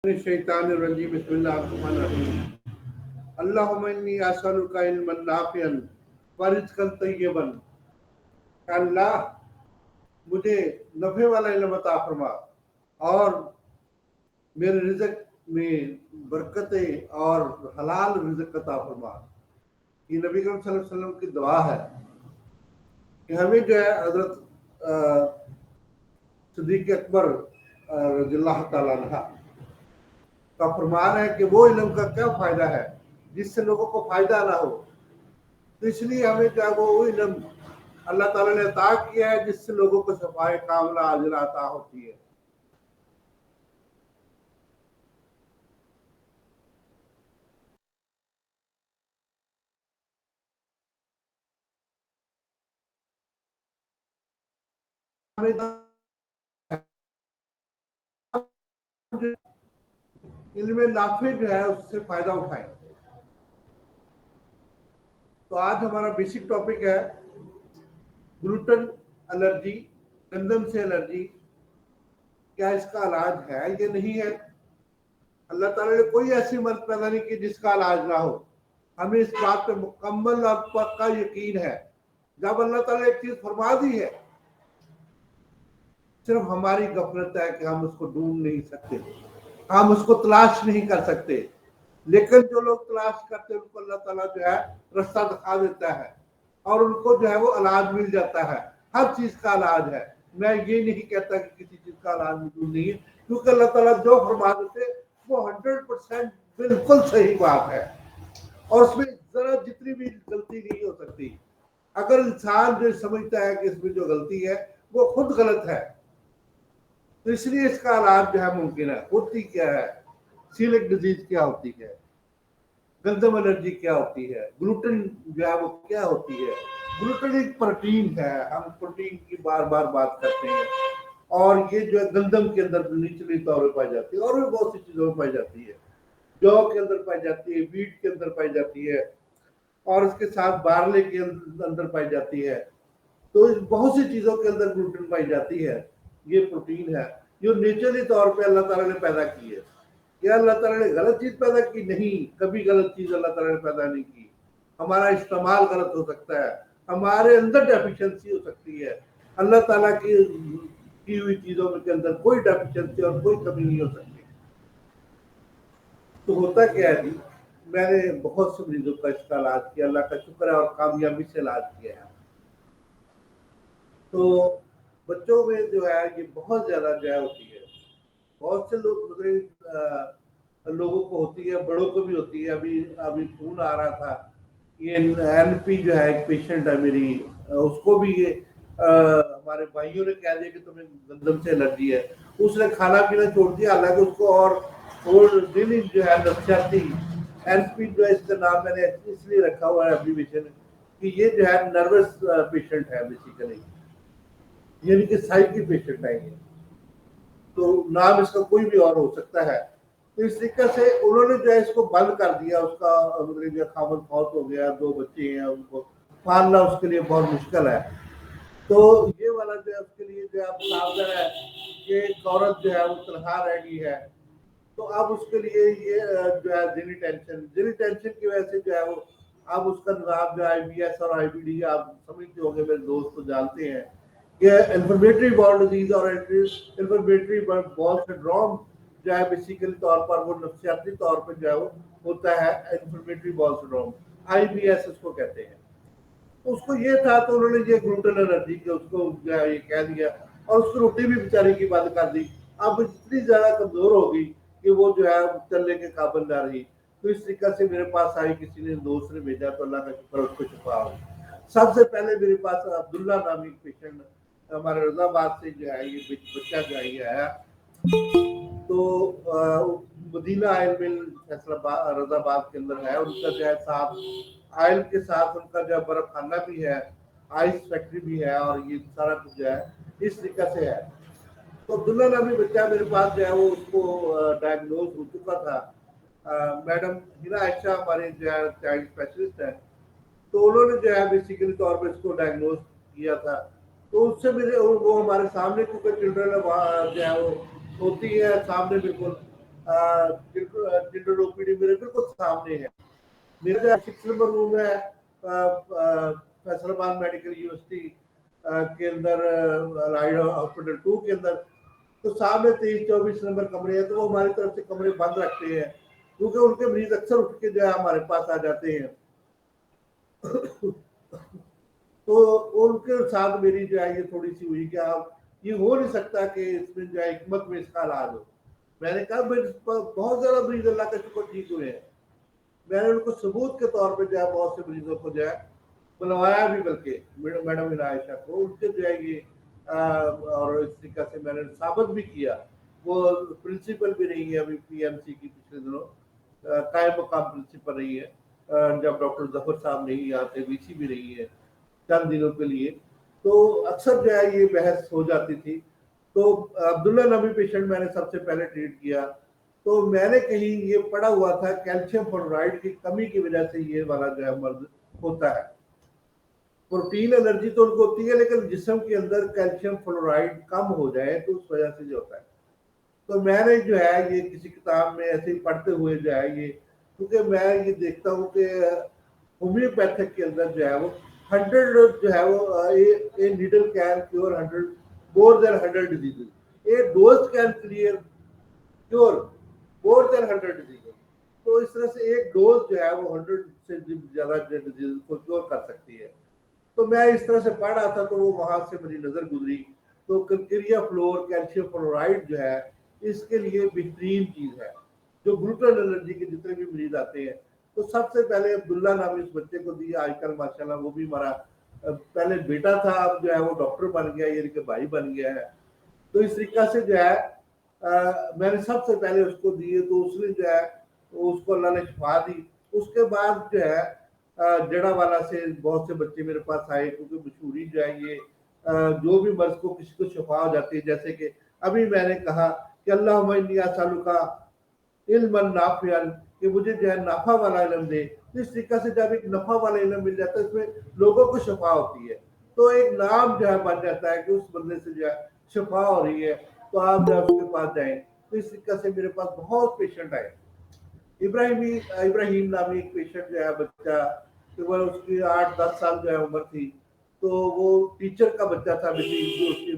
الشیطان الرجیم بسم اللہ الرحمن الرحیم اللہم انی اسألک علما نافعا ورزقا طیبا، کہ اللہ مجھے نفع والا علم عطا فرما اور میرے رزق میں برکتیں اور حلال رزق عطا فرما۔ یہ نبی کریم صلی اللہ علیہ وسلم کی دعا ہے کہ ہمیں جو ہے حضرت صدیق اکبر رضی اللہ تعالیٰ عنہ کا فرمان ہے کہ وہ علم کا کیا فائدہ ہے جس سے لوگوں کو فائدہ نہ ہو، تو اس لیے ہمیں جو ہے وہ علم اللہ تعالیٰ نے عطا کیا ہے جس سے لوگوں کو شفائے کاملہ عاجلہ عطا ہوتی ہے۔ علم نافع جو ہے اس سے فائدہ اٹھائیں۔ تو آج ہمارا بیسک ٹاپک ہے گلوٹن الرجی، گندم سے الرجی، کیا اس کا علاج ہے یا نہیں ہے؟ اللہ تعالیٰ نے کوئی ایسی مرض پیدا نہیں کی جس کا علاج نہ ہو، ہمیں اس بات پہ مکمل اور پکا یقین ہے۔ جب اللہ تعالیٰ نے ایک چیز فرما دی ہے، صرف ہماری غفلت ہے کہ ہم اس کو ڈھونڈ نہیں سکتے، ہم اس کو تلاش نہیں کر سکتے، لیکن جو لوگ تلاش کرتے ہیں ان کو اللہ تعالیٰ جو ہے رستہ دکھا دیتا ہے اور ان کو جو ہے وہ علاج مل جاتا ہے۔ ہر چیز کا علاج ہے، میں یہ نہیں کہتا کہ کسی چیز کا علاج موجود نہیں ہے، کیونکہ اللہ تعالیٰ جو فرما دیتے وہ 100% بالکل صحیح بات ہے اور اس میں ذرا جتنی بھی غلطی نہیں ہو سکتی۔ اگر انسان جو سمجھتا ہے کہ اس میں جو غلطی ہے وہ خود غلط ہے، تو اس لیے اس کا علاج جو ہے ممکن ہے۔ ہوتی کیا ہے، سیلک ڈیزیز کیا ہوتی ہے، گندم الرجی کیا ہوتی ہے، گلوٹن جو ہے وہ کیا ہوتی ہے؟ گلوٹن ایک پروٹین ہے، ہم پروٹین کی بار بار بات کرتے ہیں، اور یہ جو ہے گندم کے اندر نچلی طور پہ پائی جاتی ہے اور بھی بہت سی چیزوں میں پائی جاتی ہے، جو کے اندر پائی جاتی ہے، ویٹ کے اندر پائی جاتی ہے، اور اس کے ساتھ بارلے کے اندر پائی جاتی ہے۔ تو بہت سی چیزوں کے اندر گلوٹن پائی جاتی ہے۔ یہ پروٹین ہے جو نیچرلی طور پہ اللہ تعالیٰ نے پیدا کی ہے۔ کیا اللہ تعالیٰ نے غلط چیز پیدا کی؟ نہیں، کبھی غلط چیز اللہ تعالیٰ نے پیدا نہیں کی۔ ہمارا استعمال غلط ہو سکتا ہے، ہمارے اندر ڈیفیشنسی ہو سکتی ہے، اللہ تعالیٰ کی ہوئی چیزوں کے اندر کوئی ڈیفیشنسی اور کوئی کمی نہیں ہو سکتی۔ تو ہوتا کیا ہے جی، میں نے بہت سے مریضوں کا اس کا علاج کیا، اللہ کا شکر ہے، اور کامیابی سے علاج کیا ہے۔ تو بچوں میں جو ہے یہ بہت زیادہ جو ہے ہوتی ہے، بہت سے لوگوں کو ہوتی ہے، بڑوں کو بھی ہوتی ہے۔ ابھی فون آ رہا تھا، یہ این پی جو ہے ایک پیشنٹ ہے میری، اس کو بھی یہ ہمارے بھائیوں نے کہہ دیا کہ تمہیں گندم سے الرجی ہے۔ اس نے کھانا پینا چھوڑ دیا، حالانکہ اس کو اور دن جو ہے نفسیاتی این پی جو ہے، اس کا نام میں نے اس لیے رکھا ہوا ہے ایبریویشن، کہ یہ جو ہے نروس پیشنٹ ہے بیسیکلی، یعنی کہ سائیکی پیشنٹ ہے یہ، تو نام اس کا کوئی بھی اور ہو سکتا ہے۔ تو اس طریقے سے انہوں نے جو ہے اس کو بند کر دیا، اس کا مطلب جو خاوند فوت ہو گیا، 2 بچے ہیں، ان کو پالنا اس کے لیے بہت مشکل ہے۔ تو یہ والا جو ہے اس کے لیے جو ہے اب ساودھان ہے کہ ایک عورت جو ہے وہ تنہا رہ گئی ہے، تو اب اس کے لیے یہ جو ہے ذہنی ٹینشن کی وجہ سے جو ہے وہ اب اس کا نظام جو آئی بی ایس اور آئی بی ڈی، آپ سمجھتے ہوں گے، میرے دوست تو جانتے ہیں کہ انفلمیٹری باؤل ڈیزیز اور انفلمیٹری باؤل سنڈروم جو ہے بیسیکلی طور پر وہ نفسیاتی طور پہ جو ہے وہ ہوتا ہے انفلمیٹری باؤل سنڈروم، آئی بی ایس اس کو کہتے ہیں۔ اس کو یہ تھا تو انہوں نے یہ گلوٹن الرجی کے اس کو جو ہے یہ کہہ دیا، اور اس کی روٹی بھی بیچاری کی بند کر دی۔ اب اتنی زیادہ کمزور ہو گئی کہ وہ جو ہے چلنے کے قابل نہ رہی۔ تو اس طریقے سے میرے پاس آئی، کسی نے دوست نے بھیجا، تو اللہ کا شکر اس کو شفا ہو۔ سب سے پہلے میرے پاس عبداللہ نامی پیشنٹ ہمارے رضا آباد سے جو ہے یہ بچہ جو ہے یہ آیا، تو مدینہ آئل مل فیصل آباد رضا آباد کے اندر ہے، ان کا جو ہے ساتھ آئل کے ساتھ ان کا جو ہے برف خانہ بھی ہے، آئس فیکٹری بھی ہے، اور یہ سارا کچھ جو ہے اس طریقے سے ہے۔ تو عبداللہ نامی بچہ میرے پاس جو ہے وہ اس کو ڈائگنوز ہو چکا تھا۔ میڈم ہینا عائشہ ہمارے جو ہے چائلڈ اسپیشلسٹ ہیں، تو انہوں نے جو ہے بیسیکلی طور پہ اس کو ڈائگنوز کیا تھا۔ تو اس سے میرے وہ ہمارے سامنے، کیونکہ چلڈرن جو ہے وہ ہوتی ہے سامنے بالکل، चिल्ड्रन ओपीडी मेरे बिल्कुल सामने है। मेरा 6 नंबर रूम है फैसलाबाद मेडिकल यूनिवर्सिटी के अंदर, राइड हॉस्पिटल 2 के अंदर। तो सामने 23-24 नंबर कमरे हैं, तो वो हमारी तरफ से कमरे बंद रखते हैं क्योंकि उनके मरीज अक्सर उठ के जो है हमारे पास आ जाते हैं। तो उनके साथ मेरी जो है ये थोड़ी सी हुई कि आप, ये हो नहीं सकता कि इसमें जो है हिकमत में इसका इलाज हो। मैंने कहा बहुत ज्यादा मरीज अल्लाह का शुक्र ठीक हुए हैं। मैंने उनको सबूत के तौर पे जो है बहुत से मरीजों को जो है बुलवाया भी, बल्कि मैडम इनायशा को, उनके जो है ये और इस तरीके से मैंने साबित भी किया। वो प्रिंसिपल भी रही है अभी पीएमसी की, पिछले दिनों कायम मकाम प्रिंसिपल रही है, जब डॉक्टर जफर साहब नहीं यहाँ थे, वीसी भी रही है चंद दिनों के लिए। तो अक्सर जो है ये बहस हो जाती थी। तो अब्दुल्ला नबी पेशेंट मैंने सबसे पहले ट्रीट किया। तो मैंने कहीं ये पढ़ा हुआ था कैल्शियम फ्लोराइड की कमी की वजह से ये वाला जो है मर्ज होता है। प्रोटीन एनर्जी तो उनको होती है, लेकिन जिस्म के अंदर कैल्शियम फ्लोराइड कम हो जाए तो उस वजह से जो होता है। तो मैंने जो है ये किसी किताब में ऐसे ही पढ़ते हुए जो है ये, क्योंकि मैं ये देखता हूँ कि होम्योपैथिक के अंदर जो है वो 100 जो है वो a needle can cure 100 more than 100 diseases, A dose can clear cure more than 100 diseases. तो इस तरह से एक डोज जो है वो 100 से ज्यादा डिजीज को क्योर कर सकती है। तो मैं इस तरह से पढ़ रहा था, तो वो वहां से मेरी नजर गुजरी। तो कल्केरिया फ्लोर कैल्शियम फ्लोराइड जो है इसके लिए बेहतरीन चीज है। जो ग्लूटेन एलर्जी के जितने भी मरीज आते हैं, तो सबसे पहले अब्दुल्ला नाम इस बच्चे को दिया। आजकल माशाल्लाह वो भी हमारा पहले बेटा था, अब जो है वो डॉक्टर बन गया, यानी कि भाई बन गया है। तो इस तरीका से जो है मैंने सबसे पहले उसको दिए, तो उसने जो है उसको अल्लाह ने शिफा दी। उसके बाद जो है जड़ा वाला से बहुत से बच्चे मेरे पास आए, क्योंकि मशहूरी जो है ये जो भी मर्ज को किसी को शिफा हो जाती है। जैसे कि अभी मैंने कहा कि अल्लाह सालू का इल्मन नाफियन, कि मुझे जो है नफा वाला इल्म दे। तो इस तरीके से जब एक नफा वाला इल्म मिल जाता है, इसमें लोगों को शिफा होती है, तो एक नाम जो है बन जाता है कि उस बंदे से जो है शिफा हो रही है, तो आप जब उसके पास जाएं। तो इस तरीके से मेरे पास बहुत पेशेंट आए। इब्राहिम नामी एक पेशेंट जो है बच्चा, तो वह उसकी 8-10 साल जो है उम्र थी। तो वो टीचर का बच्चा था, बेटी उसकी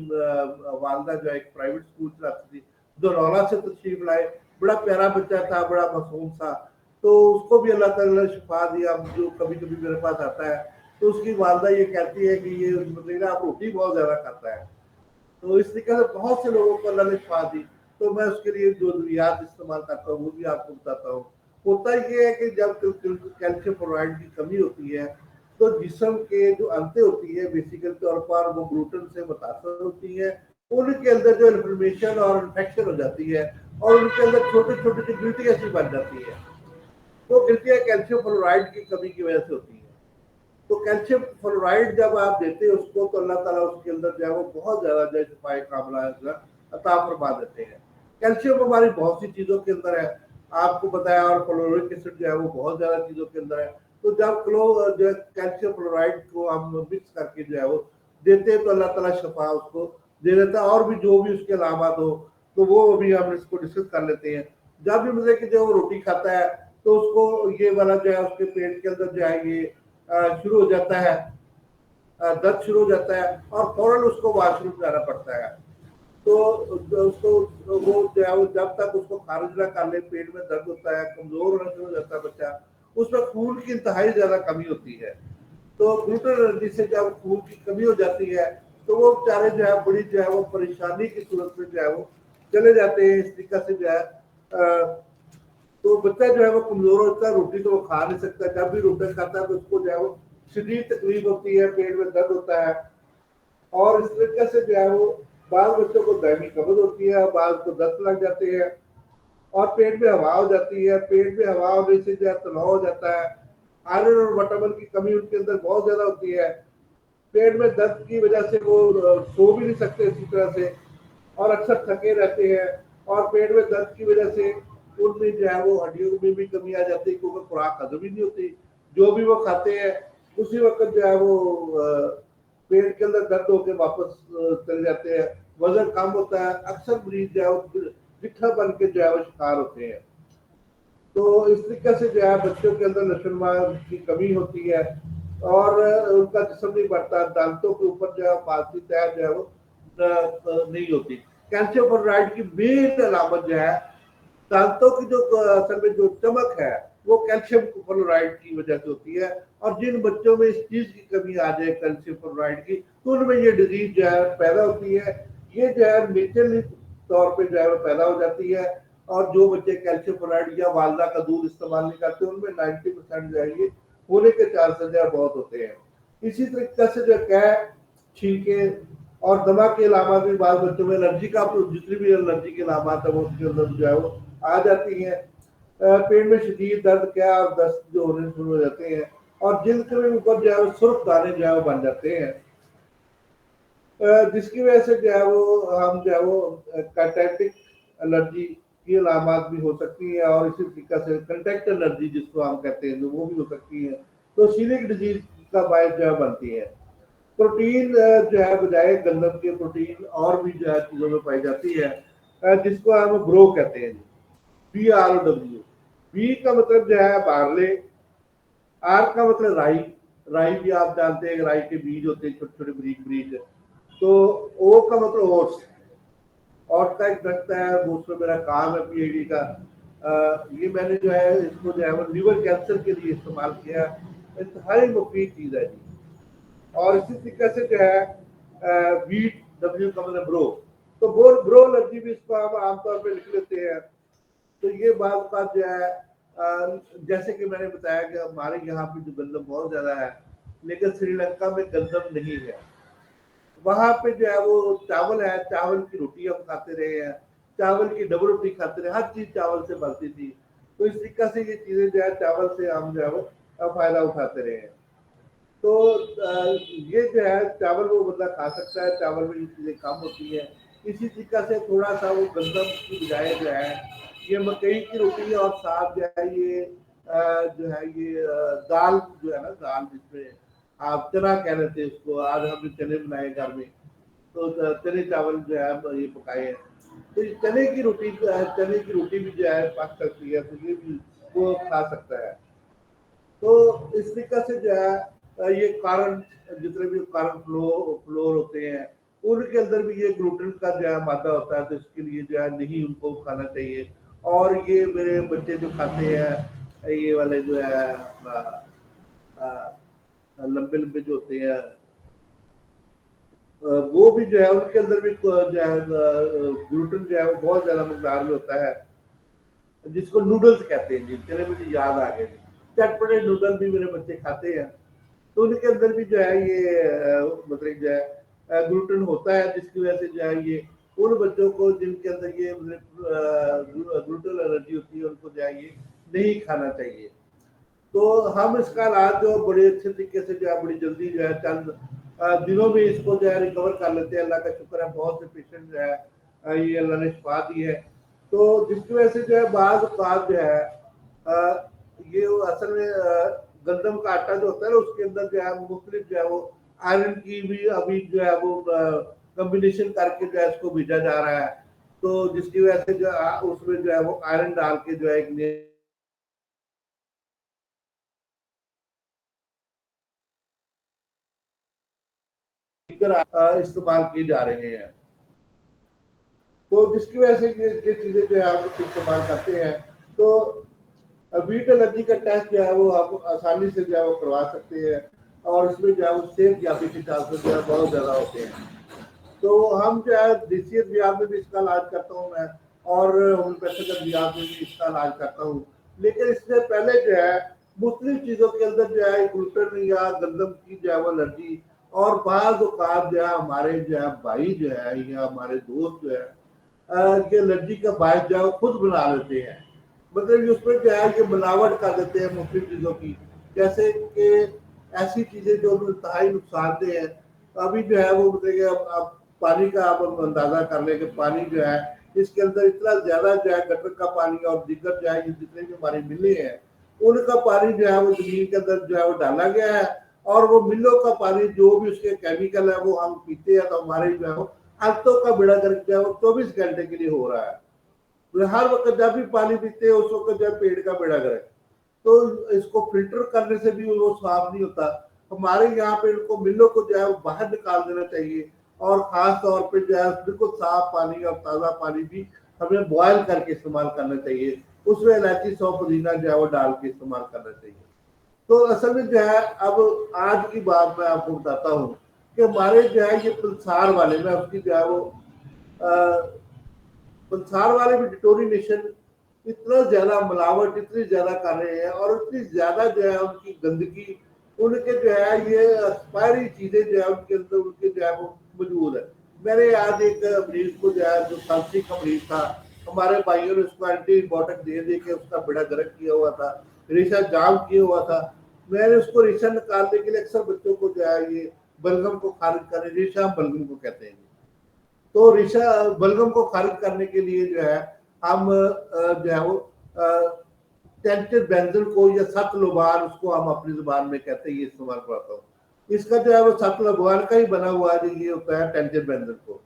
वालदा जो है एक प्राइवेट स्कूल चलाती थी, धनौला से तशरीफ लाए। बड़ा प्यारा बच्चा था, बड़ा मासूम था। तो उसको भी अल्लाह ताला ने शिफा दिया। जो कभी कभी मेरे पास आता है, तो उसकी वालदा ये कहती है कि ये मतलब आप रोटी बहुत ज्यादा खाता है। तो इस तरीके से बहुत से लोगों को अल्लाह ने शिफा दी। तो मैं उसके लिए जो अद्वियात इस्तेमाल करता हूँ वो भी आपको बताता हूँ। होता ये है कि जब कैल्शियम फ्लोराइड की कमी होती है, तो जिस्म के जो अंतें होती है बेसिकल तौर पर वो ग्लूटेन से मुतासर होती है। उनके अंदर जो इन्फ्लेमेशन और इन्फेक्शन हो जाती है, और उनके अंदर छोटे छोटे सी गिल्टियाँ सी बन जाती है। तो गिल्टियाँ कैल्शियम फ्लोराइड की कमी की वजह से होती है। तो कैल्शियम फ्लोराइड जब आप देते हैं उसको, तो अल्लाह ताला उसके अंदर जो है वो बहुत ज्यादा जो शिफाए कामला अता फरमा देते हैं। कैल्शियम हमारी बहुत सी चीजों के अंदर है, आपको बताया, और फ्लोरिक एसिड जो है वो बहुत ज्यादा चीजों के अंदर है। तो जब जो है कैल्शियम फ्लोराइड को हम मिक्स करके जो है वो देते हैं, तो अल्लाह ताला शिफा उसको दे देता है। और भी जो भी उसके अलावा तो वो अभी हम इसको डिस्कस कर लेते हैं। जब भी मतलब कि जो वो रोटी खाता है, तो उसको ये वाला जो है उसके पेट के अंदर जो है ये शुरू हो जाता है, दर्द शुरू हो जाता है, और फौरन उसको वॉशरूम जाना पड़ता है। तो उसको वो जो है वो जब तक उसको खारिज ना कर ले, पेट में दर्द होता है, कमजोर होना शुरू हो जाता है बच्चा, उसमें खून की इंतहाई ज्यादा कमी होती है। तो ग्लूटेन एलर्जी से जब खून की कमी हो जाती है, तो वो बेचारे जो है बड़ी जो है वो परेशानी की सूरत में जो है वो चले जाते हैं। इस तरीके से जो है तो बच्चा जो है वो कमजोर होता है, रोटी तो वो खा नहीं सकता। जब भी रोटी खाता है तो उसको जो है वो शदीद तकलीफ होती है, पेट में दर्द होता है। और इस तरीके से जो है वो बाल बच्चों को दायमी कब्ज होती है, बाल को दस्त लग जाते हैं, और पेट में हवा हो जाती है। पेट में हवा होने से जो है तनाव हो जाता है। आयरन और विटामिन की कमी उनके अंदर बहुत ज्यादा होती है। पेट में दर्द की वजह से वो सो भी नहीं सकते इसी तरह से, और अक्सर थके रहते हैं। और पेट में दर्द की वजह से उनमें जो है वो हड्डियों में भी कमी आ जाती है, क्योंकि खुराक हजम ही नहीं होती। जो भी वो खाते हैं उसी वक्त जो है वो पेट के अंदर दर्द होकर वापस चले जाते हैं। वजन कम होता है। अक्सर मरीज जो है जिठा बन के जो है वो शिकार होते हैं। तो इस तरीके से जो है बच्चों के अंदर नशोन्माद की कमी होती है और उनका जिस्म नहीं बढ़ता, दांतों के ऊपर जो है मांसपेशी तय जो है वो नहीं होती। कैल्शियम फ्लोराइड की मेन अलामत जो है दांतों की जो असल में जो चमक है वो कैल्शियम फ्लोराइड की वजह से होती है। और जिन बच्चों में इस चीज की कमी आ जाए कैल्शियम फ्लोराइड की, तो उनमें ये डिजीज जो है पैदा होती है। ये जो है नेचुरली तौर पे जो है वो पैदा हो जाती है। और जो बच्चे कैल्शियम फ्लोराइड या वालदा का दूध इस्तेमाल नहीं करते उनमें 90% जो है ये होने के चांसेस जो है बहुत होते हैं। इसी तरीके से जो है छींके और दमा के अलावा भी बाद बच्चों में एलर्जी का जितनी भी एलर्जी के अलामत है वो उसके अंदर जो है वो आ जाती हैं। पेट में शदीद दर्द क्या और दस्त जो होने शुरू हो जाते हैं और जिल्द के ऊपर जो है वो सुर्ख दाने जो है वो बन जाते हैं, जिसकी वजह से जो है वो हम जो है वो कैटाइटिक एलर्जी की अलामत भी हो सकती है। और इसी तरीके से कंटेक्ट एलर्जी जिसको हम कहते हैं वो भी हो सकती है। तो सीलिक डिजीज का बायस जो है बनती है। प्रोटीन जो है बजाय गंदम के प्रोटीन और भी जो है चीजों में पाई जाती है, जिसको हम ब्रो कहते हैं। BROW, बी का मतलब जो है बार्ले, आर का मतलब राई। राई भी आप जानते हैं राई के बीज होते हैं छोटे छोटे ब्रीज ब्रीज। तो ओ का मतलब ओट्स, और का एक दरख्त है वो उसमें मेरा काम है PhD का। ये मैंने जो है इसको जो है वो लीवर कैंसर के लिए इस्तेमाल किया। इंतहाई मुफीद चीज है जी। और इसी तरीके से जो है वीट, W का मतलब ब्रो। तो ब्रो एलर्जी भी इसको हम आमतौर पर लिख लेते हैं। तो ये बात जो है जैसे कि मैंने बताया कि हमारे यहाँ पे जो गंदम बहुत ज्यादा है, लेकिन श्रीलंका में गंदम नहीं है। वहां पे जो है वो चावल है, चावल की रोटी हम खाते रहे हैं, चावल की डबल रोटी खाते रहे, हर चीज चावल से बनती थी। तो इस तरीके से ये चीजें जो है चावल से हम जो है वो फायदा उठाते रहे हैं। तो ये जो है चावल वो बंदा खा सकता है, चावल में ये चीजें कम होती है। इसी तरीके से थोड़ा सा वो गंदम की बजाय जो है ये मकई की रोटी और साथ जो है ये जो है ये दाल जो है ना, दाल जिसमें आप चना कह रहे थे उसको, आज हमने चने बनाए घर में। तो चने चावल जो है ये पकाए हैं। तो ये चने की रोटी भी जो है पक सकती है, तो ये भी वो खा सकता है। तो इस तरीके से जो है ये कारण जितने भी कारण फ्लोर होते हैं उनके अंदर भी ये ग्लूटेन का जो है मादा होता है। तो इसके लिए जो है नहीं उनको खाना चाहिए। और ये मेरे बच्चे जो खाते हैं ये वाले जो है लंबे लंबे जो होते हैं वो भी जो है उनके अंदर भी जो है ग्लूटेन जो है वो बहुत ज्यादा मकदार में होता है, जिसको नूडल्स कहते हैं जी। चले मुझे याद आ गए, चटपटे नूडल भी मेरे बच्चे खाते हैं। तो उनके अंदर भी जो है ये मतलब जो है ग्लूटेन होता है, जिसकी वजह से जो है ये उन बच्चों को जिनके अंदर ये मतलब ग्लूटेन एलर्जी होती है उनको जो है ये नहीं खाना चाहिए। तो हम इसका इलाज जो बड़े अच्छे तरीके से जो है बड़ी जल्दी जो है चंद दिनों में इसको जो है रिकवर कर लेते हैं। अल्लाह का शुक्र है बहुत से पेशेंट जो है ये अल्लाह ने शिफा दी है। तो जिसकी वजह से जो है बाद जो है ये असल में गंदम का आटा जो होता है ना उसके अंदर जो है मुख्तलिफ जो है वो आयरन की भी अभी जो है वो कम्बिनेशन करके जो है इसको भेजा जा रहा है। तो जिसकी वजह से जो उसमें जो है वो आयरन डाल के जो है एक इस्तेमाल किए जा रहे हैं। तो जिसकी वजह से ये चीजें जो है आप इस्तेमाल करते हैं। तो वीट एलर्जी का टेस्ट जो है वो आप आसानी से जो है वो करवा सकते हैं। और इसमें जो है वो सेफ याबी के चांसेस जो है बहुत ज्यादा होते हैं। तो हम जो है देसी रियाज में भी इसका इलाज करता हूँ मैं, और होम्योपैथिक रियाज में भी इसका इलाज करता हूँ। लेकिन इससे पहले जो है मुख्तलिफ चीजों के अंदर जो है ग्लूटेन या गंदम की जो है वो एलर्जी, और बाज़ औक़ात जो है हमारे जो है भाई जो है या हमारे दोस्त जो है कि एलर्जी का बायस जो है वो खुद बना लेते हैं। मतलब उसमें जो है ये बनावट कर देते हैं मुख्तलिफ चीज़ों की, जैसे कि ऐसी चीज़ें जो इंतहाई नुकसानदेह है। अभी जो है वो मतलब कि अब पानी का आप अंदाजा कर लें कि पानी जो है इसके अंदर इतना ज्यादा जो है गटर का पानी और दिक्कत जो है जितने भी हमारी मिलें हैं उनका पानी जो है वो जमीन के अंदर जो है वो डाला गया है। और वो मिलों का पानी जो भी उसके केमिकल है वो हम पीते हैं, तो हमारे जो है वो आंतों का बेड़ा गर्क जो है वो 24 घंटे के लिए हो रहा है। हर वक्त जब भी पानी पीते हैं उस वक्त जो है पेट का बेड़ा गर्क, तो इसको फिल्टर करने से भी वो साफ नहीं होता। हमारे यहाँ पे इनको मिलों को जो है वो बाहर निकाल देना चाहिए, और खास तौर पे जो है बिल्कुल साफ पानी और ताज़ा पानी भी हमें बॉयल करके इस्तेमाल करना चाहिए, उसमें इलायची सौंफ पुदीना जो है वो डाल के इस्तेमाल करना चाहिए। तो असल में जो है अब आज की बात मैं आपको बताता हूँ कि हमारे जो है ये पल्सार वाले में उसकी जो है वो पल्सार वाले भी डिटोरिनेशन इतना ज्यादा मिलावट इतनी ज्यादा कर रहे हैं, और इतनी ज्यादा जो है उनकी गंदगी, उनके जो है ये एक्सपायरी चीजें जो है उनके अंदर उनके जो है वो मौजूद है। मैंने आज एक मरीज को जो है जो खांसी का मरीज था, हमारे भाइयों ने उसको एंटीबायोटिक दे दे के उसका बेड़ा गर्क किया हुआ था, रेशा जाम किया हुआ था। मैंने उसको रेशा निकालने के लिए अक्सर बच्चों को जो है ये बलगम को खारिज करने, रेशा बलगम को कहते हैं, तो रेशा बलगम को खारिज करने के लिए जो है हम जो है वो टेंटेड बेंजल को या सतलोबान, उसको हम अपनी जुबान में कहते हैं, ये इस्तेमाल करता हूँ। इसका जो है वो सतलोबान का ही बना हुआ है, ये होता है टेंटेड बेंजल को,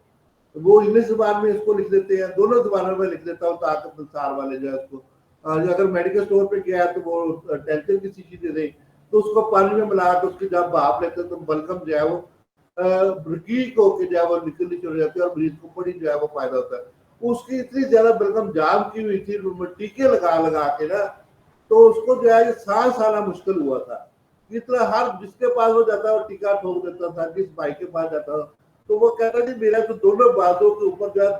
वो इंग्लिश जुबान में इसको लिख देते हैं, दोनों जुबानों में लिख देता हूँ ताकि संसार वाले जो है उसको अगर मेडिकल स्टोर पे गया है तो वो टेंशन की शीशी दे दे, तो उसको पानी में मिला कर उसकी जब भाप लेते हैं तो बलगम जो है वो रकीक होकर जो है वो निकलनी शुरू हो जाती है, और मरीज को बड़ी जो है वो फायदा होता है। उसकी इतनी ज्यादा बलगम जाम की हुई थी, टीके लगा लगा के ना, तो उसको जो है सांस आना मुश्किल हुआ था। इतना हर जिसके पास वो जाता वो टीका ठोक देता था, जिस भाई के पास जाता तो वो कहता जी मेरा तो दोनों बाजों के ऊपर जो है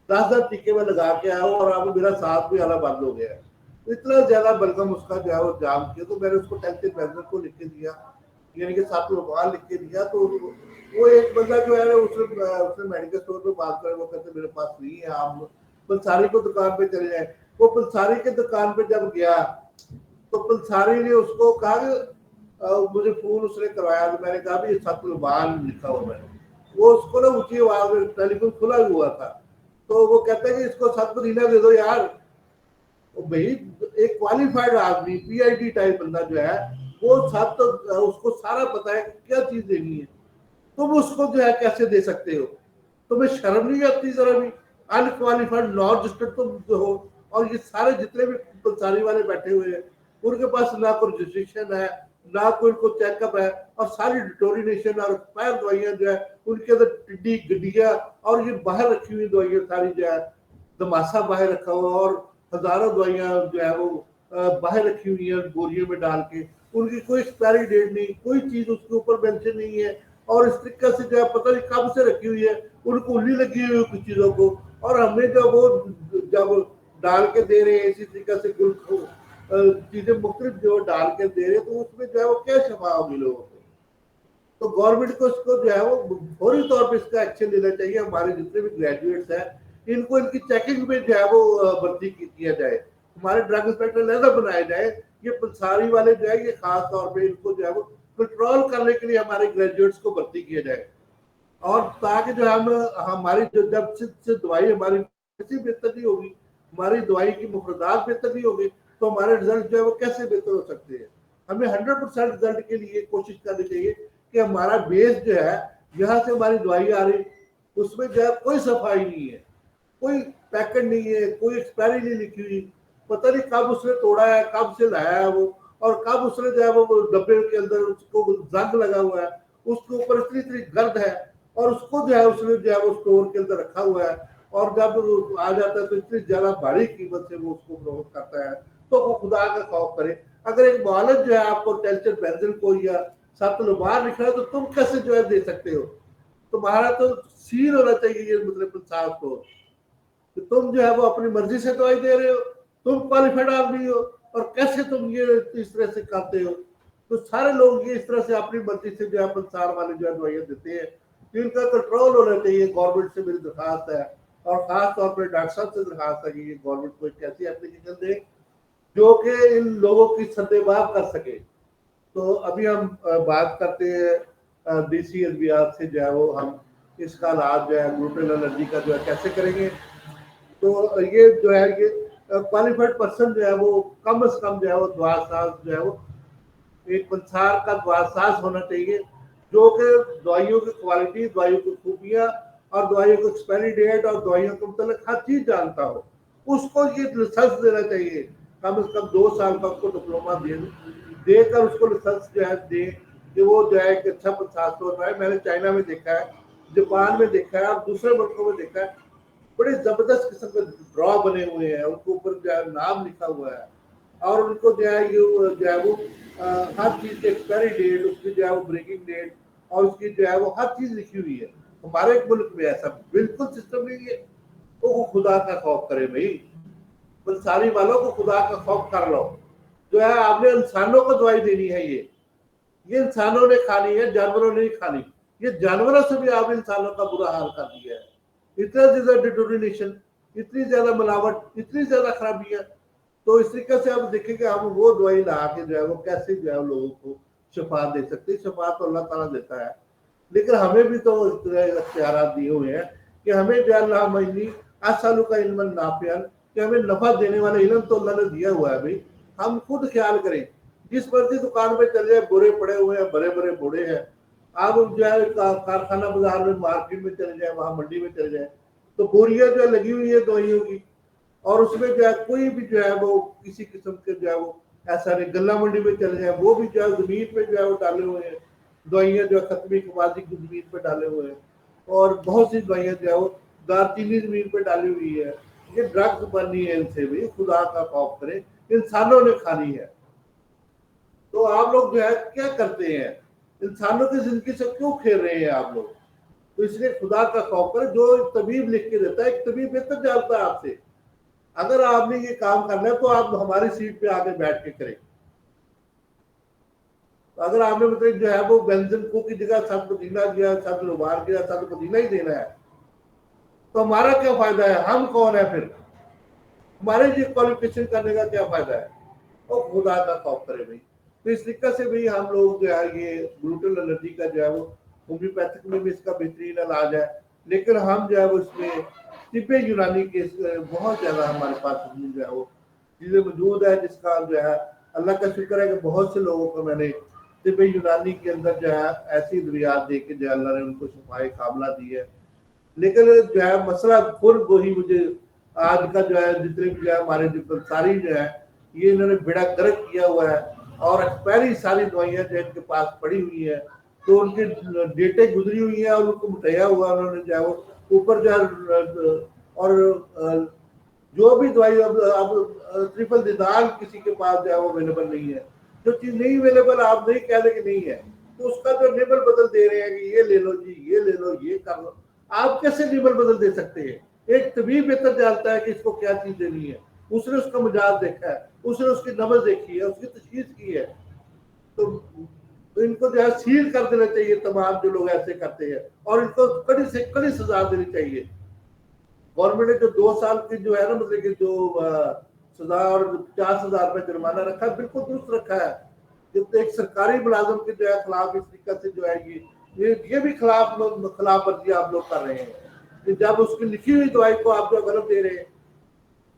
10 टीके में लगा के आया और अब मेरा सांस भी आना बंद हो गया है। इतना ज्यादा बलगम उसका जो है वो जाम किया, तो मैंने उसको टेंशन बेंजल को लिख के दिया, यानी कि साथ में लिख के दिया। तो वो एक बंदा जो है उसने मेडिकल स्टोर पे बात करे, वो कहते मेरे पास नहीं है, आप पलसारी को दुकान पे चले जाए। वो पलसारी के दुकान पे जब गया तो पलसारी ने उसको कहा कि मुझे फोन उसने करवाया, तो मैंने कहा ये सतलुबान लिखा हुआ है। वो उसको ना ऊंची आवाज में, टेलीफोन खुला हुआ था, तो वो कहता है कि इसको सत पुदीना दे दो यार। भाई एक क्वालिफाइड आदमी पीआईडी टाइप बंदा जो है वो सत, उसको सारा पता है क्या चीज देनी है, तुम उसको जो है कैसे दे सकते हो? तुम्हें शर्म नहीं आती जरा भी? अनक्वालिफाइड नॉन रजिस्टर्ड तुम जो हो, और ये सारे जितने भी पलसारी वाले बैठे हुए हैं उनके पास ना कोई रजिस्ट्रेशन है, ना कोई उनको चेकअप है, और सारी डिटोरिनेशन और एक्सपायर दवाइयां जो है उनके अंदर टिड्डी गड्डियां, और ये बाहर रखी हुई दवाइयां सारी जो है, दमासा बाहर रखा हुआ, और हजारों दवाइयां जो है वो बाहर रखी हुई है बोरियों में डाल के, उनकी कोई एक्सपायरी डेट नहीं, कोई चीज उसके ऊपर मेंशन नहीं है, और इस तरीके से जो है पता नहीं कब से रखी हुई है, उनको उल्ली लगी हुई है कुछ चीजों को, और हमें जब डाल के दे रहे हैं इसी तरीके से चीजें मुख्तलिफ जो डाल के दे रहे हैं, तो उसमें जो है वो क्या शफा होगी लोगों को? तो गवर्नमेंट को इसको जो है वो फौरी तौर पर इसका एक्शन लेना चाहिए। हमारे जितने भी ग्रेजुएट्स हैं इनको इनकी चेकिंग में जो है वो भर्ती किया जाए, हमारे ड्रग इंस्पेक्टर लहदा बनाया जाए। ये पलसारी वाले जो है ये खास तौर पे इनको जो है वो कंट्रोल करने के लिए हमारे ग्रेजुएट्स को भर्ती किया जाए, और ताकि जो हम हमारी जो जब से दवाई हमारी कैसी बेहतर नहीं होगी, हमारी दवाई की मुफरदात बेहतर नहीं होगी, तो हमारे रिजल्ट जो है वो कैसे बेहतर हो सकते हैं? हमें 100% रिजल्ट के लिए कोशिश करनी चाहिए कि हमारा बेस जो है यहाँ से हमारी दवाई आ रही, उसमें जो है कोई सफाई नहीं है, कोई पैकेट नहीं है, कोई एक्सपायरी नहीं लिखी हुई, पता नहीं कब उसने तोड़ा है, कब से लाया है वो, और कब उसने जो है वो डब्बे के अंदर उसको जंग लगा हुआ है, उसके ऊपर इतनी इतनी गर्द है, और उसको जो है उसने जो है वो स्टोर के अंदर रखा हुआ है, और जब आ जाता है तो इतनी ज्यादा भारी कीमत से वो उसको फरोख्त करता है। तो वो खुदा का खौफ करे, अगर एक मौलद जो है आपको टेंशन बेंजल को या सतलुबान लिख रहा है तो तुम कैसे जो है दे सकते हो? तुम्हारा तो सील होना चाहिए ये मतलब साफ को, तो तुम जो है वो अपनी मर्जी से दवाई दे रहे हो, तुम क्वालिफाइड आदमी हो, और कैसे तुम ये इस तरह से करते हो? तो सारे लोग ये इस तरह से अपनी मर्जी से जो है संसार वाले जो है दवाइयां देते हैं, तो इनका कंट्रोल होना चाहिए। गवर्नमेंट से मेरी दरखास्त है, और खास तौर पर डॉक्टर साहब से दरखास्त है कि ये गवर्नमेंट को एक ऐसी एप्लीकेशन दे जो कि इन लोगों की सद्देबाब कर सके। तो अभी हम बात करते हैं देसी अद्वियात से जो है वो हम इसका इलाज जो है ग्लूटेन एलर्जी का जो है कैसे करेंगे। तो ये जो है ये क्वालिफाइड पर्सन जो है वो कम से कम जो है वो दवासाज जो है वो एक पंसार का दवासाज होना चाहिए, जो कि दवाइयों की क्वालिटी, दवाइयों की खूबियाँ, और दवाइयों की एक्सपायरी डेट और दवाइयों के मतलब हर चीज जानता हो। उसको ये लाइसेंस देना चाहिए, कम से कम 2 साल का उसको डिप्लोमा देकर उसको लाइसेंस जो है दे कि वो जो है एक अच्छा प्रशासक होता है। मैंने चाइना में देखा है, जापान में देखा है और दूसरे मुल्कों में देखा है, बड़े जबरदस्त किस्म के ड्रॉ बने हुए हैं, उनके ऊपर जो है नाम लिखा हुआ है और उनको जो है ये जो है वो हर चीज की एक्सपायरी डेट, उसकी जो है वो ब्रेकिंग डेट और उसकी जो है वो हर चीज लिखी हुई है। हमारे मुल्क में ऐसा बिल्कुल सिस्टम नहीं है। तो खुदा का खौफ करे भाई, बलसारी वालों को खुदा का खौफ कर लो। जो है आपने इंसानों को दवाई देनी है, ये इंसानों ने खानी है, जानवरों ने नहीं खानी। ये जानवरों से भी आप इंसानों का बुरा हाल कर दिया है। इतना ज्यादा डिटोरिनेशन, इतनी ज्यादा मिलावट, इतनी ज्यादा खराबियां। तो इस तरीके से आप देखेंगे हम वो दवाई ला के जो है वो कैसे जो है लोगों को शफा दे सकते हैं। शफा तो अल्लाह ताला देता है, लेकिन हमें भी तो इख्तियार दिए हुए हैं कि हमें जो अल्लाह आसालू का इल्म नाफियन, कि हमें नफा देने वाला इल्म तो अल्लाह ने दिया हुआ है भाई। हम खुद ख्याल करें, जिस मर्जी दुकान पे चले जाए बोरे पड़े हुए हैं, बड़े बड़े बोरे हैं। आप जो है कारखाना बाजार में, मार्केट में चले जाए, वहां मंडी में चले जाए, तो बोरियां जो है लगी हुई है दवाइयों की, और उसमें जो है कोई भी जो है वो किसी किस्म के जो है वो ऐसा नहीं। गल्ला मंडी में चले जाए, वो भी जो है जमीन पे जो है वो डाले हुए हैं दवाइयाँ, जो है खत्मी खबाजी की जमीन पे डाले हुए हैं, और बहुत सी दवाइयाँ जो है वो दारचीनी जमीन पे डाली हुई है। ये ड्रग्स बनी है, इनसे भी खुदा का खौफ करें, इंसानों ने खानी है। तो आप लोग जो है क्या करते हैं, इंसानों की जिंदगी से क्यों खेल रहे हैं आप लोग? तो इसलिए खुदा का खौफ करें। जो तबीब लिख के देता है, एक तबीब बेहतर जानता है आपसे। अगर आपने ये काम करना है तो आप हमारी सीट पे आके बैठ के करें। तो अगर आपने मतलब जो है वो बेंजन को की जगह सद पुदीना दिया, सद लुबार दिया, सद पुदीना ही देना है, तो हमारा क्या फायदा है? हम कौन है फिर? हमारे ये क्वालिफिकेशन करने का क्या फायदा है? और खुदा का खौफ करे भाई। तो इस तरीके से भी हम लोग जो है ये ग्लूटन एलर्जी का जो है वो होम्योपैथिक में भी इसका बेहतरीन इलाज है, लेकिन हम जो है वो इसमें तिब्बे यूनानी के बहुत ज्यादा हमारे पास जो है वो चीजें मौजूद है, जिसका जो है अल्लाह का शुक्र है कि बहुत से लोगों को मैंने तिब्बे यूनानी के अंदर जो है ऐसी दरियात दे के जो अल्लाह ने उनको शफाए कामला दी है। लेकिन जो है मसला फिर वही मुझे आज का जो है जितने भी जो है हमारे जो सारी जो है ये इन्होंने बेड़ा गर्क किया हुआ है, और एक्सपायरी सारी दवाइयां जो इनके पास पड़ी हुई है, तो उनके डेटे गुजरी हुई है और उनको मिटाया हुआ उन्होंने जो है वो ऊपर जो है। और जो भी दवाई अब ट्रिपल दिदान किसी के पास जो है वो अवेलेबल नहीं है। जो चीज नहीं अवेलेबल, आप नहीं कह रहे कि नहीं है, तो उसका जो लेबल बदल दे रहे हैं कि ये ले लो जी, ये ले लो, ये कर लो। आप कैसे लेबल बदल दे सकते हैं? एक तबीब बेहतर जानता है कि इसको क्या चीज देनी है, उसने उसका मिजाज देखा है, उसने उसकी नब्ज देखी है, उसकी तशखीस की है। तो इनको जो है सील कर देना चाहिए तमाम जो लोग ऐसे करते हैं, और इनको कड़ी से कड़ी सजा देनी चाहिए। गवर्नमेंट ने जो 2 साल की जो है ना मतलब कि जो सजा और 50,000 रुपए जुर्माना रखा है, बिल्कुल दुरुस्त रखा है। जब एक सरकारी मुलाजिम के जो है खिलाफ इस तरीके से जो है ये भी खिलाफ वर्जी आप लोग कर रहे हैं कि जब उसकी लिखी हुई दवाई को आप जो गलत दे रहे हैं,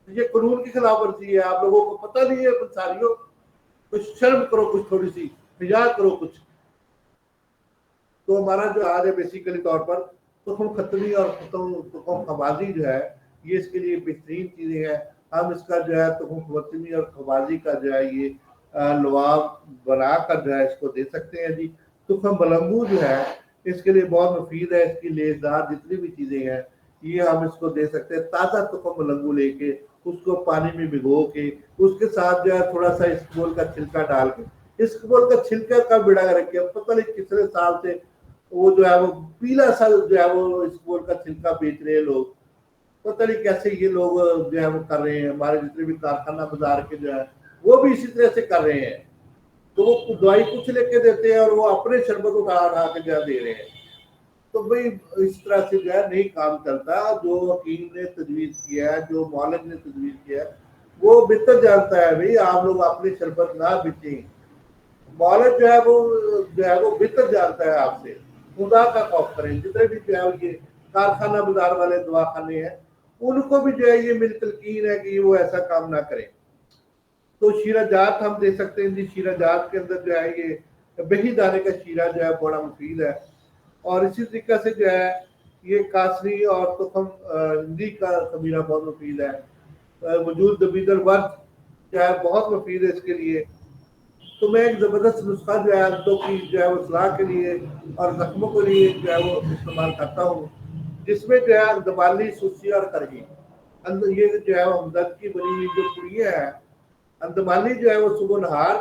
ये कानून की खिलाफ वर्जी है। आप लोगों को पता नहीं है सारियों, कुछ शर्म करो, कुछ थोड़ी सी हिजा करो कुछ। तो हमारा जो आज है बेसिकली तौर पर तुखम खतमी और तुखम खबाजी जो है ये इसके लिए बेहतरीन चीजें हैं। हम इसका जो है तुखम खतमी और खबाजी का जो है ये लवाब बनाकर जो है इसको दे सकते हैं जी। तुखम बलंगू जो है इसके लिए बहुत मुफीद है, इसकी लेजदार जितनी भी चीजें हैं ये हम इसको दे सकते हैं। ताज़ा तुखम बलंगू लेके उसको पानी में भिगो के उसके साथ जो है थोड़ा सा इसबगोल का छिलका डाल के, इसबगोल का छिलका का बिड़ा रखे, पता नहीं कितने साल से वो जो है वो पीला सा जो है वो इसबगोल का छिलका बेच रहे हैं लोग। पता नहीं कैसे ये लोग जो है वो कर रहे हैं। हमारे जितने भी कारखाना बाजार के जो है वो भी इसी तरह से कर रहे हैं। तो वो दवाई कुछ लेके देते हैं और वो अपने शरबत उठा उठा के जो दे रहे हैं। तो भाई इस तरह से जो है नहीं काम चलता। जो हकीम ने तजवीज किया है, जो मौलवी ने तजवीज किया है, वो बेहतर जानता है भाई। आप लोग अपने शरबत ना बेचें। मौलवी जो है वो बेहतर जानता है आपसे। खुदा का खौफ करें। जितने भी जो है ये कारखाना बाजार वाले दवाखाने हैं उनको भी जो है ये मिल तलकीन है कि वो ऐसा काम ना करें। तो शीरा जात हम दे सकते हैं जी। शीरा जात के अंदर जो है ये बही दाने का शीरा जो है बड़ा मुफीद है। और इसी तरीके से जो है ये कासरी और तुखम हिंदी का खमीरा बहुत मुफीद है। وجود دبیدل ورد جو ہے بہت مفید ہے اس کے لیے. تو میں ایک زبردست نسخہ جو ہے عددوں کی جو ہے وہ اصلاح کے لیے اور زخموں کے لیے جو ہے وہ استعمال کرتا ہوں، جس میں جو ہے اندمالی، سوسی اور کرگی یہ جو ہے وہ ہمدرد کی بنی ہوئی جو پڑیاں ہیں. اندمالی جو ہے وہ صبح نہار،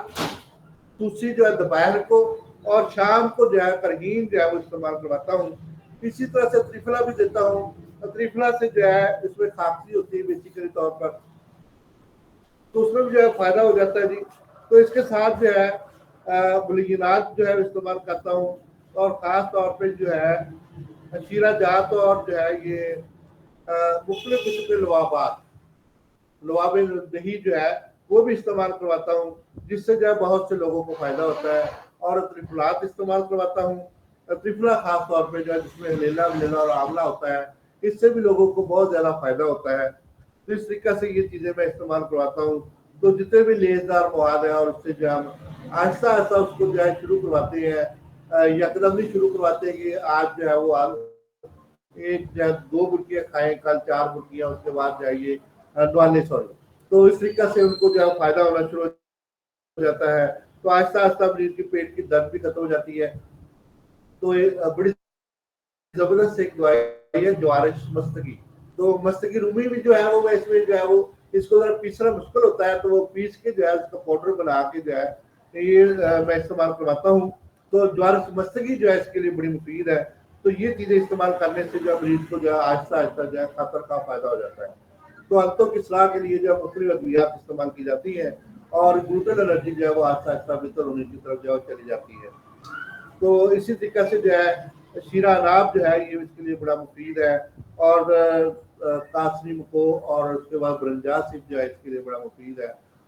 سوسی جو ہے دوپہر کو، اور شام کو جو ہے کرگین جو ہے وہ استعمال کرواتا ہوں. اسی طرح سے تریفلا بھی دیتا ہوں. تریفلا سے جو ہے اس میں خاصی ہوتی ہے بیسیکلی طور پر، تو اس میں بھی جو ہے فائدہ ہو جاتا ہے جی. تو اس کے ساتھ جو ہے بلیگنات جو ہے استعمال کرتا ہوں، اور خاص طور پہ جو ہے شیرہ جات اور جو ہے یہ مختلف قسم کے لواب دہی جو ہے وہ بھی استعمال کرواتا ہوں، جس سے جو ہے بہت سے لوگوں کو فائدہ ہوتا ہے. اور تریفلات استعمال کرواتا ہوں. تریفلا خاص طور پہ جو ہے جس میں لیلا اور آملہ ہوتا ہے، اس سے بھی لوگوں کو بہت زیادہ فائدہ ہوتا ہے. تو اس طریقے سے یہ چیزیں میں استعمال کرواتا ہوں. تو جتنے بھی لیزدار مواد ہیں اور اس سے جو ہم آہستہ آہستہ اس کو جو ہے شروع کرواتے ہیں، یکدم نہیں شروع کرواتے کہ آج جو ہے وہ ایک جو ہے 2 برکیاں کھائیں، کل 4 برکیاں، اس کے بعد جائیے نوالے سوری. تو اس طریقے سے ان کو جو ہے فائدہ ہونا شروع ہو جاتا ہے. تو آہستہ آہستہ مریض کی پیٹ کی درد بھی ختم ہو جاتی ہے. تو یہ بڑی زبردست ایک دوائی ہے جوارش مستگی. تو مستگی رومی بھی جو ہے وہ اس میں جو ہے وہ اس کو ذرا پیسنا مشکل ہوتا ہے، تو وہ پیس کے جو ہے اس کا پاؤڈر بنا کے جو ہے یہ میں استعمال کرواتا ہوں. تو جوارش مستگی جو ہے اس کے لیے بڑی مفید ہے. تو یہ چیزیں استعمال کرنے سے جو ہے مریض کو جو ہے آہستہ آہستہ جو ہے خطر کا فائدہ ہو جاتا ہے. تو انتوں کی اصلاح کے لیے جو ہے مختلف ادویات استعمال کی جاتی ہیں، اور گلوٹن الرجی جو ہے وہ آہستہ آہستہ بہتر ہونے کی طرف جو ہے چلی جاتی ہے. تو اسی طریقے سے جو ہے شیرہ اناب جو ہے یہ اس کے لیے بڑا مفید ہے. اور تاسنیم کو اور اس کے بعد برنجاسب جو ہے اس کے لیے بڑا مفید ہے.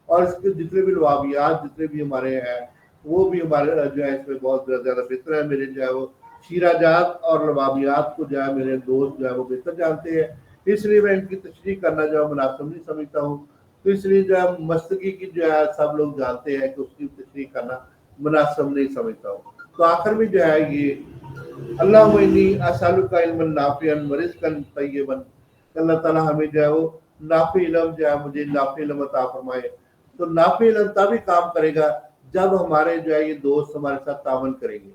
اور اس کے جتنے بھی لوابیات جتنے بھی ہمارے ہیں وہ بھی ہمارے جو ہے اس میں بہت زیادہ بہتر ہے. میرے جو ہے وہ شیرہ جات اور لوابیات کو جو ہے میرے دوست جو ہے وہ بہتر جانتے ہیں، اس لیے میں ان کی تشریح کرنا جو ہے مناسب نہیں سمجھتا ہوں. تو اس لیے جو ہے مستگی کی جو ہے سب لوگ جانتے ہیں کہ اس کی تشریح کرنا مناسب نہیں سمجھتا ہوں. تو آخر میں جو ہے یہ اللہم انی اسالک علما نافعا ورزقا طیبا، اللہ تعالیٰ ہمیں جو ہے وہ نافع علم جو ہے مجھے نافع علم عطا فرمائے. تو نافع علم تبھی کام کرے گا جب ہمارے جو ہے یہ دوست ہمارے ساتھ تعاون کریں گے.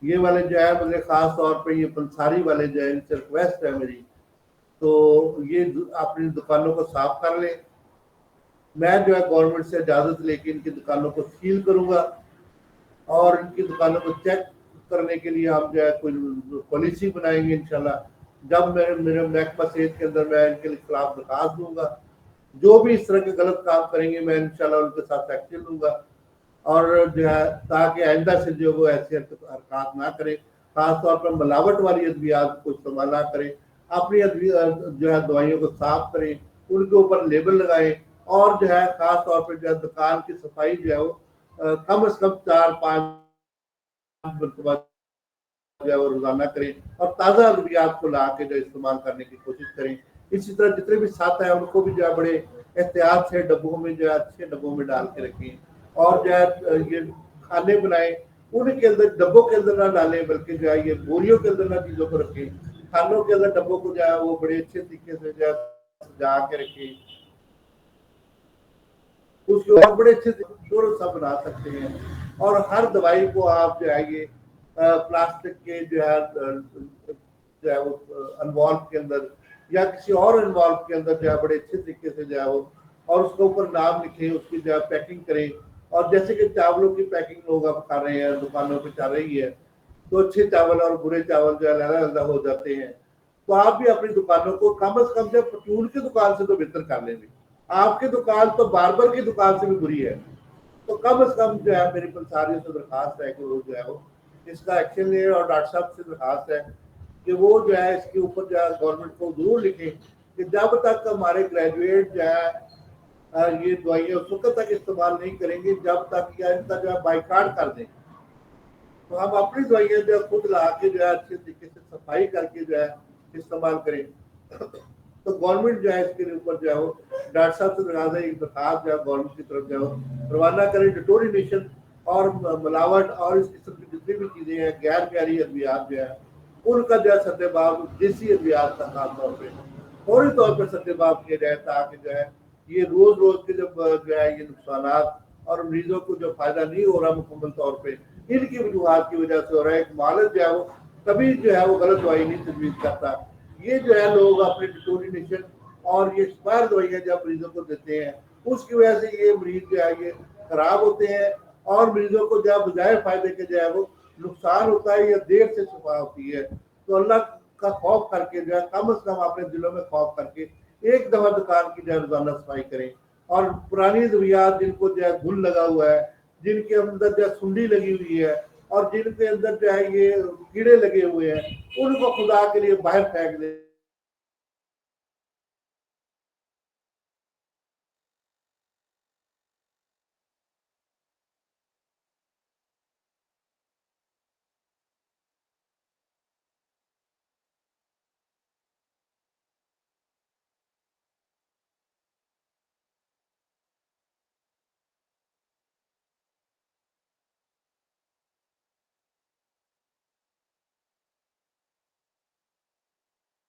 یہ والے جو ہے مجھے خاص طور پہ یہ پنساری والے جو ہے ان سے ریکویسٹ ہے میری، تو یہ اپنی دکانوں کو صاف کر لیں. میں جو ہے گورنمنٹ سے اجازت لے کے ان کی دکانوں کو سیل کروں گا، اور ان کی دکانوں کو چیک کرنے کے لیے ہم جو ہے کوئی پالیسی بنائیں گے انشاءاللہ. جب میرے محکمہ صحت کے اندر میں ان کے خلاف درخواست دوں گا، جو بھی اس طرح کے غلط کام کریں گے میں انشاءاللہ ان کے ساتھ ایکشن لوں گا. اور جو ہے تاکہ آئندہ سے جو وہ ایسے حرکات نہ کرے، خاص طور پر ملاوٹ والی ادویات کو استعمال نہ کریں. اپنی جو ہے دوائیوں کو صاف کریں، ان کے اوپر لیبل لگائیں، اور جو ہے خاص طور پہ جو ہے دکان کی صفائی جو ہے وہ کم از کم 4-5 مرتبہ جو ہے وہ روزانہ کریں، اور تازہ ادویات کو لا کے جو استعمال کرنے کی کوشش کریں. اسی طرح جتنے بھی ساتھ ہیں ان کو بھی جو ہے بڑے احتیاط سے ڈبوں میں جو ہے اچھے ڈبوں میں ڈال کے رکھیں. اور جو ہے یہ کھانے بنائیں ان کے اندر ڈبوں کے اندر نہ ڈالیں، بلکہ جو ہے یہ بوریوں کے اندر نہ چیزوں کو رکھیں. کھانوں کے اندر ڈبوں کو جو ہے وہ بڑے اچھے طریقے سے جو ہے سجا کے رکھیں. اس کو اور بڑے اچھے سے سا بنا سکتے ہیں. اور ہر دوائی کو آپ جو ہے یہ پلاسٹک کے جو ہے وہ انوالو کے اندر یا کسی اور انوالو کے اندر جو ہے بڑے اچھے طریقے سے جو ہے وہ، اور اس کے اوپر نام لکھیں، اس کی جو ہے پیکنگ کریں. اور جیسے کہ چاولوں کی پیکنگ لوگ اب کر رہے ہیں، دکانوں پہ چل رہی ہے، تو اچھے چاول اور برے چاول جو ہے علیحدہ علیحدہ ہو جاتے ہیں. تو آپ بھی اپنی دکانوں کو کم از کم جب پرچون کی دکان سے تو بہتر کر لیں گے. آپ کی دکان تو باربر کی دکان سے بھی بری ہے. تو کم از کم جو ہے میری پنساریوں سے درخواست ہے کہ وہ جو ہے وہ اس کا ایکشن لے. اور ڈاکٹر صاحب سے درخواست ہے کہ وہ جو ہے اس کے اوپر جو ہے گورنمنٹ کو ضرور لکھیں کہ جب تک ہمارے گریجویٹ جو ہے یہ دوائیاں اس وقت تک استعمال نہیں کریں گے جب تک یا ان کا جو ہے بائیکاٹ کر دیں. تو ہم اپنی دوائیاں جو ہے خود لا کے جو ہے اچھے طریقے سے صفائی کر کے جو ہے استعمال کریں. تو گورنمنٹ جو ہے اس کے اوپر جو ہے وہ ڈاکٹر صاحب سے درخواست ہے، ایک درخواست جو ہے گورنمنٹ کی طرف جو ہے روانہ کریں. ڈیٹورینیشن اور ملاوٹ اور اس قسم کی جتنی بھی چیزیں ہیں غیر معیاری ادویات جو ہے ان کا جو ہے سطح باب دیسی ادویات کا خاص طور پہ फौरी तौर पर सत्याभाव किया जाए, ताकि जो है ये रोज रोज के जब जो है ये नुकसानात और मरीजों को जो फायदा नहीं हो रहा मुकम्मल तौर पे इनकी वजूहत की वजह से हो रहा है। एक मालिक जो है वो कभी जो है वो गलत दवाई नहीं तजवीज़ करता। ये जो है लोग अपने डिटोरिनेशन और ये एक्सपायर दवाइयाँ जब मरीजों को देते हैं, उसकी वजह से ये मरीज जो है ये खराब होते हैं, और मरीजों को जब बजाय फायदे के जो है वो नुकसान होता है या देर से शफा होती है। तो अल्लाह का खौफ करके जो है कम से कम अपने दिलों में खौफ करके एक दफा दुकान की जो है रोजाना सफाई करें। और पुरानी दवाइयात जिनको जो है घुल लगा हुआ है, जिनके अंदर जो है सुंडी लगी हुई है, और जिनके अंदर जो है ये कीड़े लगे हुए हैं, उनको खुदा के लिए बाहर फेंक दें।